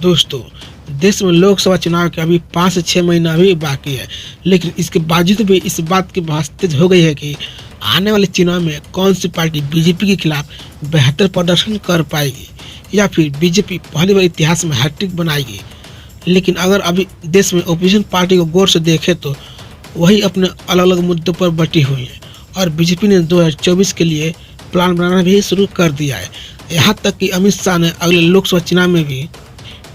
दोस्तों, देश में लोकसभा चुनाव के अभी 5 से 6 महीना अभी बाकी है, लेकिन इसके बावजूद भी इस बात की बहस तेज हो गई है कि आने वाले चुनाव में कौन सी पार्टी बीजेपी के खिलाफ बेहतर प्रदर्शन कर पाएगी या फिर बीजेपी पहली बार इतिहास में हैट्रिक बनाएगी। लेकिन अगर अभी देश में ओपोजिशन पार्टी को गौर से देखें तो वही अपने अलग अलग मुद्दों पर बटी हुई है और बीजेपी ने 2024 के लिए प्लान बनाना भी शुरू कर दिया है। यहाँ तक कि अमित शाह ने अगले लोकसभा चुनाव में भी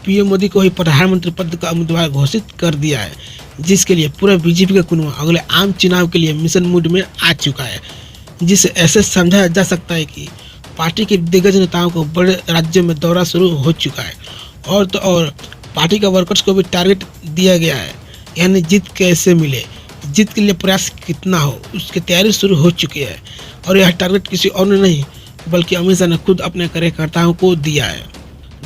पीएम मोदी को ही प्रधानमंत्री पद का उम्मीदवार घोषित कर दिया है, जिसके लिए पूरा बीजेपी का कुनबा अगले आम चुनाव के लिए मिशन मूड में आ चुका है, जिसे ऐसे समझा जा सकता है कि पार्टी के दिग्गज नेताओं को बड़े राज्यों में दौरा शुरू हो चुका है और तो और पार्टी का वर्कर्स को भी टारगेट दिया गया है, यानी जीत कैसे मिले, जीत के लिए प्रयास कितना हो, उसकी तैयारी शुरू हो चुकी है। और यह टारगेट किसी और ने नहीं बल्कि अमित शाह ने खुद अपने कार्यकर्ताओं को दिया है।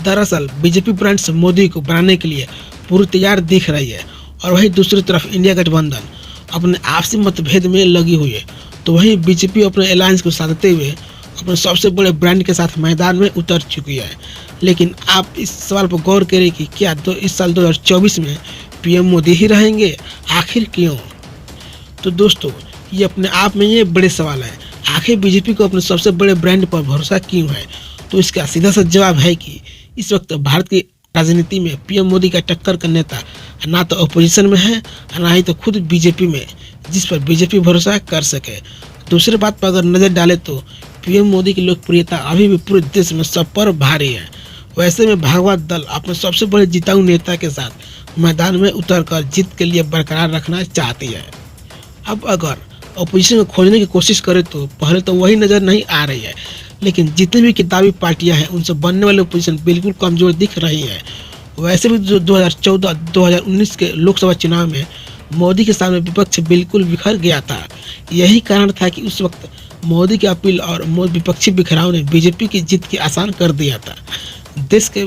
दरअसल बीजेपी ब्रांड्स मोदी को बनाने के लिए पूरी तैयार दिख रही है और वहीं दूसरी तरफ इंडिया गठबंधन अपने आपसी मतभेद में लगी हुई है, तो वहीं बीजेपी अपने अलायंस को साधते हुए अपने सबसे बड़े ब्रांड के साथ मैदान में उतर चुकी है। लेकिन आप इस सवाल पर गौर करें कि क्या इस साल 2024 में पीएम मोदी ही रहेंगे, आखिर क्यों? तो दोस्तों, ये अपने आप में ये बड़े सवाल है, आखिर बीजेपी को अपने सबसे बड़े ब्रांड पर भरोसा क्यों है? तो इसका सीधा सा जवाब है कि इस वक्त भारत की राजनीति में पीएम मोदी का टक्कर का नेता ना तो अपोजिशन में है ना ही तो खुद बीजेपी में, जिस पर बीजेपी भरोसा कर सके। दूसरी बात पर अगर नजर डाले तो पीएम मोदी की लोकप्रियता अभी भी पूरे देश में सब पर भारी है। वैसे में भागवत दल अपने सबसे बड़े जिताऊ नेता के साथ मैदान में उतरकर जीत के लिए बरकरार रखना चाहती है। अब अगर अपोजिशन को खोजने की कोशिश करें तो पहले तो वही नज़र नहीं आ रही है, लेकिन जितनी भी किताबी पार्टियां हैं उनसे बनने वाली अपोजिशन बिल्कुल कमज़ोर दिख रही है। वैसे भी 2014-2019 के लोकसभा चुनाव में मोदी के सामने विपक्ष बिल्कुल बिखर गया था। यही कारण था कि उस वक्त मोदी की अपील और विपक्षी बिखराव ने बीजेपी की जीत की आसान कर दिया था। देश के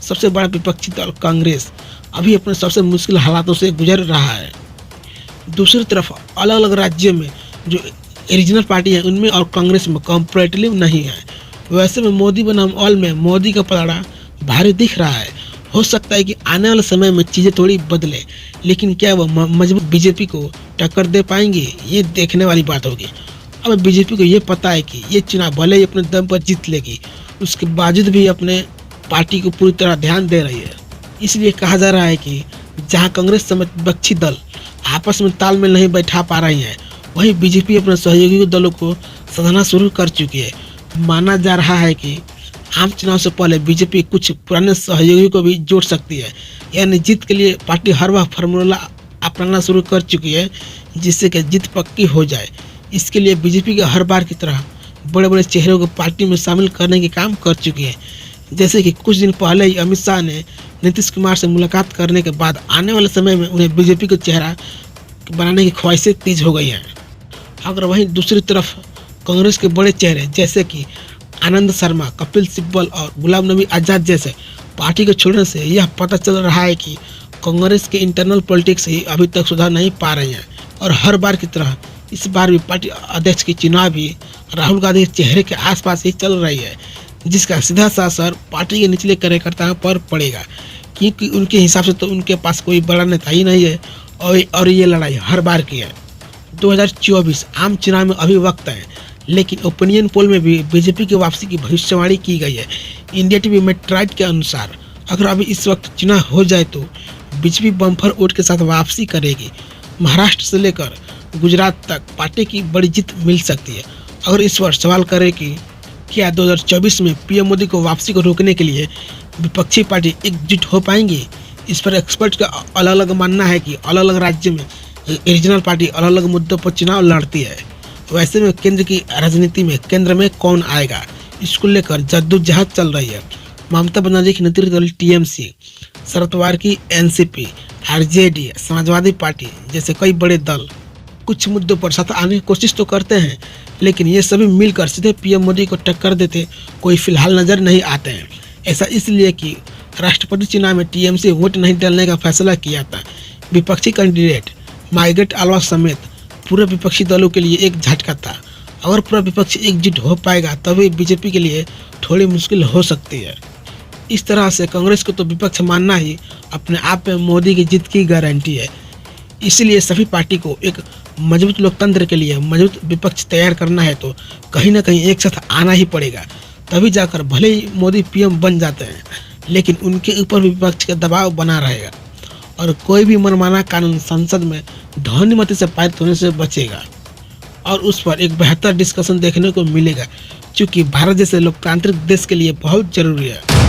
सबसे बड़ा विपक्षी दल कांग्रेस अभी अपने सबसे मुश्किल हालातों से गुजर रहा है। दूसरी तरफ अलग अलग राज्यों में जो रीजनल पार्टी है उनमें और कांग्रेस में कंपैरेटिवली नहीं है। वैसे में मोदी बनाम ऑल में मोदी का पलड़ा भारी दिख रहा है। हो सकता है कि आने वाले समय में चीज़ें थोड़ी बदले, लेकिन क्या वह मजबूत बीजेपी को टक्कर दे पाएंगे, ये देखने वाली बात होगी। अब बीजेपी को ये पता है कि ये चुनाव भले ही अपने दम पर जीत लेगी, उसके बावजूद भी अपने पार्टी को पूरी तरह ध्यान दे रही है। इसलिए कहा जा रहा है कि जहां कांग्रेस समेत विपक्षी दल आपस में तालमेल नहीं बैठा पा रही हैं, वहीं बीजेपी अपने सहयोगी दलों को सधाना शुरू कर चुकी है। माना जा रहा है कि आम चुनाव से पहले बीजेपी कुछ पुराने सहयोगी को भी जोड़ सकती है, यानी जीत के लिए पार्टी हर वह फार्मूला अपनाना शुरू कर चुकी है जिससे कि जीत पक्की हो जाए। इसके लिए बीजेपी के हर बार की तरह बड़े बड़े चेहरों को पार्टी में शामिल करने के काम कर चुकी है। जैसे कि कुछ दिन पहले ही अमित शाह ने नीतीश कुमार से मुलाकात करने के बाद आने वाले समय में उन्हें बीजेपी को चेहरा बनाने की ख्वाहिशें तेज हो गई हैं। अगर वहीं दूसरी तरफ कांग्रेस के बड़े चेहरे जैसे कि आनंद शर्मा, कपिल सिब्बल और गुलाम नबी आज़ाद जैसे पार्टी को छोड़ने से यह पता चल रहा है कि कांग्रेस के इंटरनल पॉलिटिक्स ही अभी तक सुधार नहीं पा रही हैं और हर बार की तरह इस बार भी पार्टी अध्यक्ष की चुनाव भी राहुल गांधी के चेहरे के आसपास ही चल रही है, जिसका सीधा सा असर पार्टी के निचले कार्यकर्ताओं पर पड़ेगा, क्योंकि उनके हिसाब से तो उनके पास कोई बड़ा नेता ही नहीं है और ये लड़ाई हर बार की है। 2024 आम चुनाव में अभी वक्त है, लेकिन ओपिनियन पोल में भी बीजेपी की वापसी की भविष्यवाणी की गई है। इंडिया टीवी मेट्राइट के अनुसार अगर अभी इस वक्त चुनाव हो जाए तो बीजेपी बम्पर वोट के साथ वापसी करेगी। महाराष्ट्र से लेकर गुजरात तक पार्टी की बड़ी जीत मिल सकती है। अगर इस वर्ष सवाल करें कि क्या 2024 में पीएम मोदी को वापसी को रोकने के लिए विपक्षी पार्टी एकजुट हो पाएंगी, इस पर एक्सपर्ट का अलग अलग मानना है कि अलग अलग राज्य में रीजनल पार्टी अलग अलग मुद्दों पर चुनाव लड़ती है। वैसे में केंद्र की राजनीति में केंद्र में कौन आएगा, इसको लेकर जद्दोजहद चल रही है। ममता बनर्जी की नेतृत्व वाली टीएमसी, शरद पवार की एनसीपी, आरजेडी, समाजवादी पार्टी जैसे कई बड़े दल कुछ मुद्दों पर साथ आने की कोशिश तो करते हैं, लेकिन ये सभी मिलकर सीधे पीएम मोदी को टक्कर देते कोई फिलहाल नजर नहीं आते हैं। ऐसा इसलिए कि राष्ट्रपति चुनाव में टीएमसी वोट नहीं डालने का फैसला किया था। विपक्षी कैंडिडेट माइग्रेट आलवा समेत पूरे विपक्षी दलों के लिए एक झटका था। अगर पूरा विपक्ष एकजुट हो पाएगा तभी बीजेपी के लिए थोड़ी मुश्किल हो सकती है। इस तरह से कांग्रेस को तो विपक्ष मानना ही अपने आप में मोदी की जीत की गारंटी है। इसलिए सभी पार्टी को एक मजबूत लोकतंत्र के लिए मजबूत विपक्ष तैयार करना है तो कहीं ना कहीं एक साथ आना ही पड़ेगा। तभी जाकर भले ही मोदी पीएम बन जाते हैं, लेकिन उनके ऊपर विपक्ष का दबाव बना रहेगा और कोई भी मनमाना कानून संसद में ध्वनिमति से पारित होने से बचेगा और उस पर एक बेहतर डिस्कशन देखने को मिलेगा, क्योंकि भारत जैसे लोकतांत्रिक देश के लिए बहुत जरूरी है।